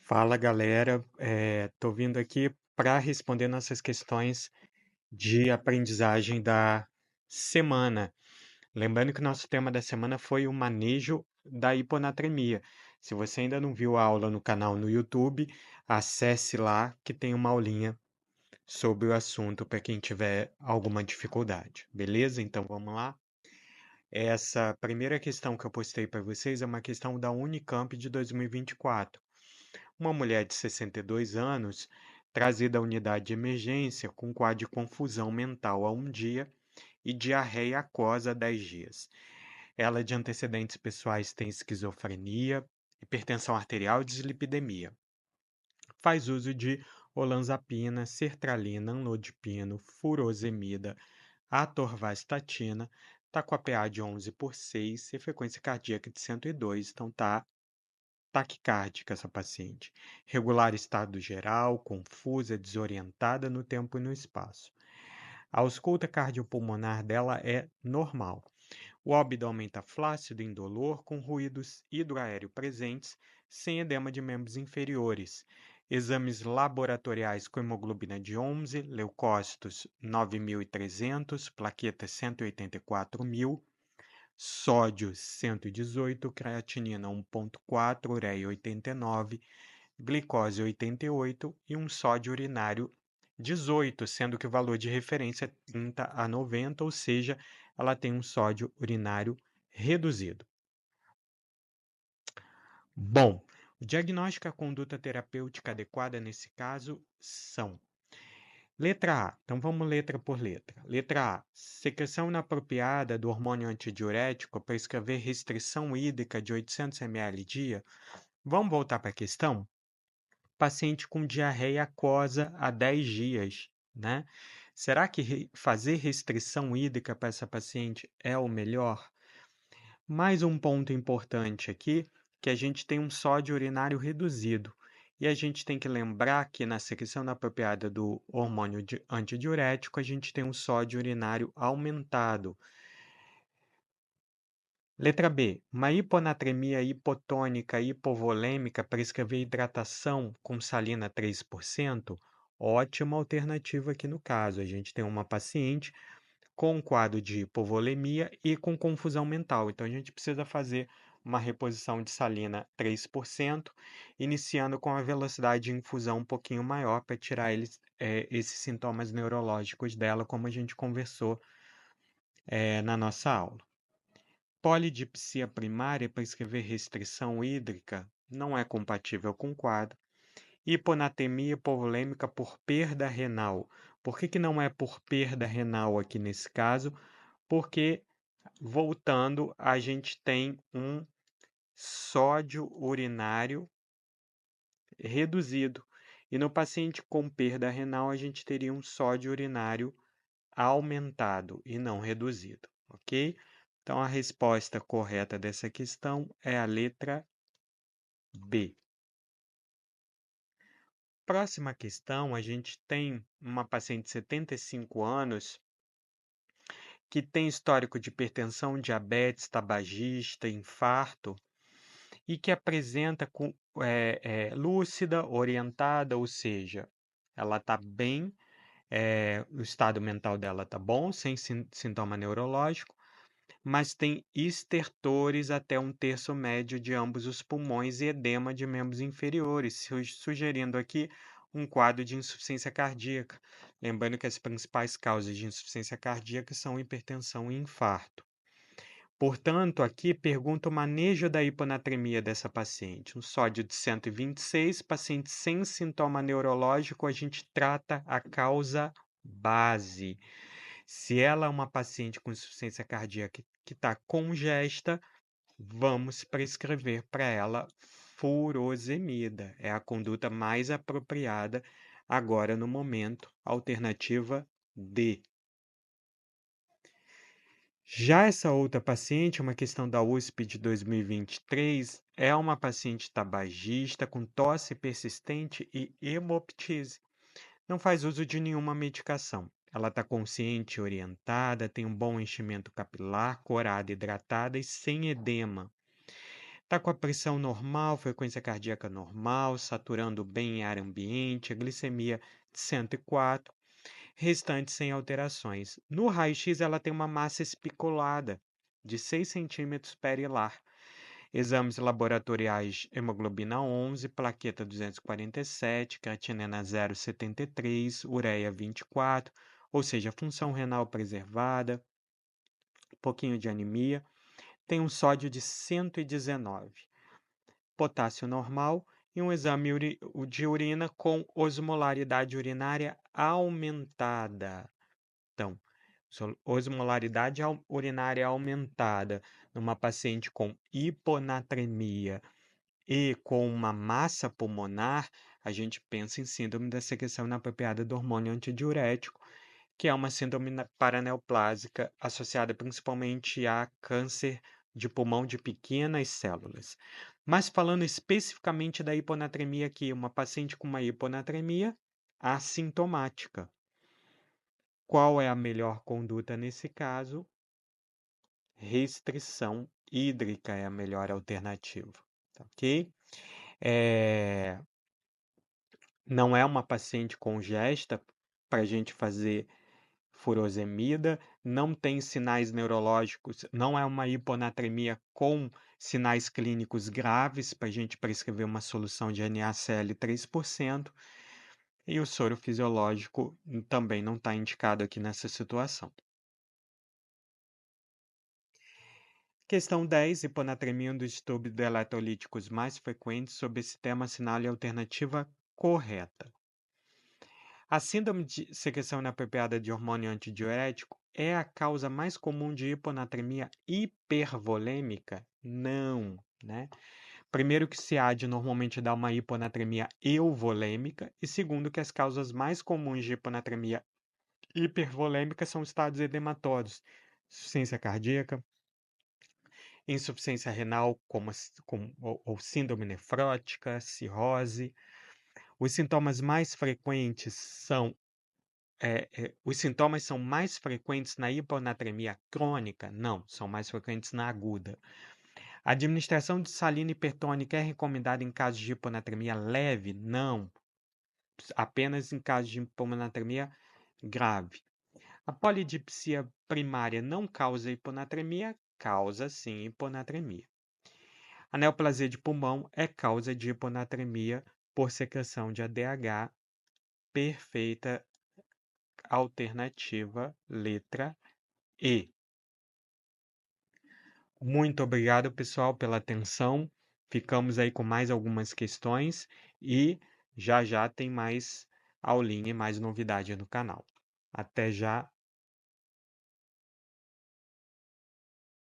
Fala galera, tô vindo aqui para responder nossas questões de aprendizagem da semana. Lembrando que o nosso tema da semana foi o manejo da hiponatremia. Se você ainda não viu a aula no canal no YouTube, acesse lá que tem uma aulinha sobre o assunto para quem tiver alguma dificuldade, beleza? Então vamos lá. Essa primeira questão que eu postei para vocês é uma questão da Unicamp de 2024. Uma mulher de 62 anos, trazida à unidade de emergência com quadro de confusão mental há um dia e diarreia aquosa há 10 dias. Ela, de antecedentes pessoais, tem esquizofrenia, hipertensão arterial e dislipidemia. Faz uso de olanzapina, sertralina, amlodipino, furosemida, atorvastatina, está com a PA de 11/6 e frequência cardíaca de 102, então tá taquicárdica essa paciente. Regular estado geral, confusa, desorientada no tempo e no espaço. A ausculta cardiopulmonar dela é normal. O abdômen está flácido, indolor, com ruídos hidroaéreo presentes, sem edema de membros inferiores. Exames laboratoriais com hemoglobina de 11, leucócitos 9.300, plaquetas 184.000, sódio 118, creatinina 1,4, ureia 89, glicose 88 e um sódio urinário 18, sendo que o valor de referência é 30 a 90, ou seja, ela tem um sódio urinário reduzido. Bom, o diagnóstico e a conduta terapêutica adequada nesse caso são: letra A, então vamos letra por letra. Letra A, secreção inapropriada do hormônio antidiurético para escrever restrição hídrica de 800 ml dia. Vamos voltar para a questão? Paciente com diarreia aquosa há 10 dias, né? Será que fazer restrição hídrica para essa paciente é o melhor? Mais um ponto importante aqui, que a gente tem um sódio urinário reduzido. E a gente tem que lembrar que na secreção inapropriada do hormônio antidiurético, a gente tem um sódio urinário aumentado. Letra B. Uma hiponatremia hipotônica hipovolêmica prescrever hidratação com salina 3%. Ótima alternativa aqui no caso. A gente tem uma paciente com um quadro de hipovolemia e com confusão mental. Então, a gente precisa fazer uma reposição de salina 3%, iniciando com a velocidade de infusão um pouquinho maior para tirar esses sintomas neurológicos dela, como a gente conversou na nossa aula. Polidipsia primária para escrever restrição hídrica não é compatível com o quadro. Hiponatremia hipovolêmica por perda renal. Por que não é por perda renal aqui nesse caso? Porque, voltando, a gente tem um sódio urinário reduzido. E no paciente com perda renal, a gente teria um sódio urinário aumentado e não reduzido, ok? Então, a resposta correta dessa questão é a letra B. Próxima questão, a gente tem uma paciente de 75 anos que tem histórico de hipertensão, diabetes, tabagista, infarto e que apresenta lúcida, orientada, ou seja, ela está bem, o estado mental dela está bom, sem sintoma neurológico, mas tem estertores até 1/3 médio de ambos os pulmões e edema de membros inferiores, sugerindo aqui um quadro de insuficiência cardíaca. Lembrando que as principais causas de insuficiência cardíaca são hipertensão e infarto. Portanto, aqui pergunta o manejo da hiponatremia dessa paciente. Um sódio de 126, paciente sem sintoma neurológico, a gente trata a causa base. Se ela é uma paciente com insuficiência cardíaca que está congesta, vamos prescrever para ela furosemida. É a conduta mais apropriada agora no momento. Alternativa D. Já essa outra paciente, uma questão da USP de 2023, é uma paciente tabagista com tosse persistente e hemoptise. Não faz uso de nenhuma medicação. Ela está consciente, orientada, tem um bom enchimento capilar, corada, hidratada e sem edema. Está com a pressão normal, frequência cardíaca normal, saturando bem em ar ambiente, a glicemia de 104, restante sem alterações. No raio-x, ela tem uma massa espiculada de 6 centímetros perilar. Exames laboratoriais: hemoglobina 11, plaqueta 247, creatinina 0,73, ureia 24, ou seja, função renal preservada, pouquinho de anemia. Tem um sódio de 119, potássio normal e um exame de urina com osmolaridade urinária aumentada. Então, osmolaridade urinária aumentada numa paciente com hiponatremia e com uma massa pulmonar, a gente pensa em síndrome da secreção inapropriada do hormônio antidiurético, que é uma síndrome paraneoplásica associada principalmente a câncer de pulmão de pequenas células. Mas falando especificamente da hiponatremia aqui, uma paciente com uma hiponatremia assintomática. Qual é a melhor conduta nesse caso? Restrição hídrica é a melhor alternativa, ok? Não é uma paciente congesta para a gente fazer furosemida, não tem sinais neurológicos, não é uma hiponatremia com sinais clínicos graves para a gente prescrever uma solução de NaCl 3%, e o soro fisiológico também não está indicado aqui nessa situação. Questão 10. Hiponatremia, um dos distúrbios eletrolíticos mais frequentes. Sobre esse tema, assinale a alternativa correta. A síndrome de secreção inapropriada de hormônio antidiurético é a causa mais comum de hiponatremia hipervolêmica? Não, né? Primeiro que SEAD normalmente dá uma hiponatremia euvolêmica e segundo que as causas mais comuns de hiponatremia hipervolêmica são estados edematórios, insuficiência cardíaca, insuficiência renal ou síndrome nefrótica, cirrose. Os sintomas mais frequentes são os sintomas são mais frequentes na hiponatremia crônica? Não, são mais frequentes na aguda. A administração de salina hipertônica é recomendada em casos de hiponatremia leve? Não, apenas em casos de hiponatremia grave. A polidipsia primária não causa hiponatremia? Causa sim hiponatremia. A neoplasia de pulmão é causa de hiponatremia por secreção de ADH. Perfeita alternativa, letra E. Muito obrigado, pessoal, pela atenção. Ficamos aí com mais algumas questões e já já tem mais aulinha e mais novidade no canal. Até já.